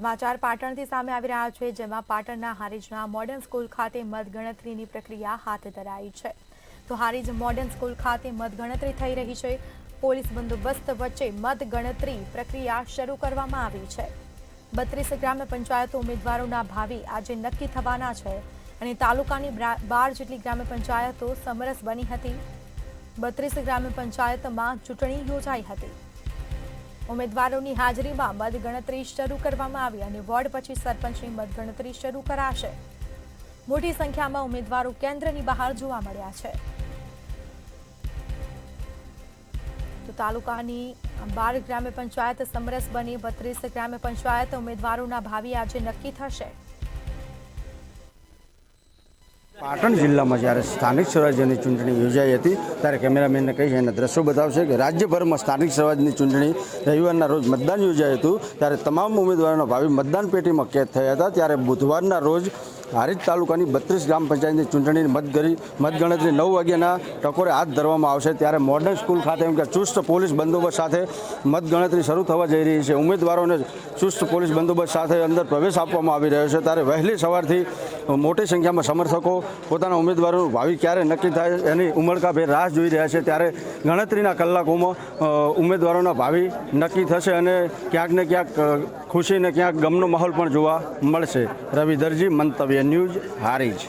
સમાચાર પાટણથી સામે આવી રહ્યા છે, જેમાં પાટણના હારીજના મોડર્ન સ્કૂલ ખાતે મતગણતરીની પ્રક્રિયા હાથ ધરાઈ છે. તો હારીજ મોડર્ન સ્કૂલ ખાતે મતગણતરી થઈ રહી છે. પોલીસ બંદોબસ્ત વચ્ચે મતગણતરી પ્રક્રિયા શરૂ કરવામાં આવી છે. 32 ગ્રામ્ય પંચાયતો ઉમેદવારોના ભાવિ આજે નક્કી થવાના છે અને તાલુકાની 12 જેટલી ગ્રામ્ય પંચાયતો સમરસ બની હતી. 32 ગ્રામ્ય પંચાયતમાં ચૂંટણી યોજાઈ હતી. ઉમેદવારોની હાજરીમાં મતગણતરી શરૂ કરવામાં આવી અને વોર્ડ પછી સરપંચની મતગણતરી શરૂ કરાશે. મોટી સંખ્યામાં ઉમેદવારો કેન્દ્રની બહાર જોવા મળ્યા છે. તો તાલુકાની 12 ગ્રામ્ય પંચાયત સમરસ બની. 32 ગ્રામ્ય પંચાયત ઉમેદવારોના ભાવિ આજે નક્કી થશે. પાટણ જિલ્લામાં જ્યારે સ્થાનિક સ્વરાજ્યની ચૂંટણી યોજાઈ હતી ત્યારે કેમેરામેનને કહી છે એના દ્રશ્યો બતાવશે કે રાજ્યભરમાં સ્થાનિક સ્વરાજની ચૂંટણી રવિવારના રોજ મતદાન યોજાયું હતું ત્યારે તમામ ઉમેદવારોના ભાવિ મતદાન પેટીમાં કેદ થયા હતા. ત્યારે બુધવારના રોજ હારીજ તાલુકાની 32 ગ્રામ પંચાયતની ચૂંટણીની મતગણતરી 9 વાગ્યાના ટકોરે હાથ ધરવામાં આવશે. ત્યારે મોડર્ન સ્કૂલ ખાતે એમ કે ચુસ્ત પોલીસ બંદોબસ્ત સાથે મતગણતરી શરૂ થવા જઈ રહી છે. ઉમેદવારોને ચુસ્ત પોલીસ બંદોબસ્ત સાથે અંદર પ્રવેશ આપવામાં આવી રહ્યો છે. ત્યારે વહેલી સવારથી મોટી સંખ્યામાં સમર્થકો પોતાના ઉમેદવારોનું ભાવિ ક્યારે નક્કી થાય એની ઉમળકાભેર રાહ જોઈ રહ્યા છે. ત્યારે ગણતરીના કલાકોમાં ઉમેદવારોના ભાવિ નક્કી થશે અને ક્યાંક ને ક્યાંક ખુશી ને ક્યાંક ગમનો માહોલ પણ જોવા મળશે. રવિ દરજી, મંતવ્ય ન્યૂઝ, હારીજ.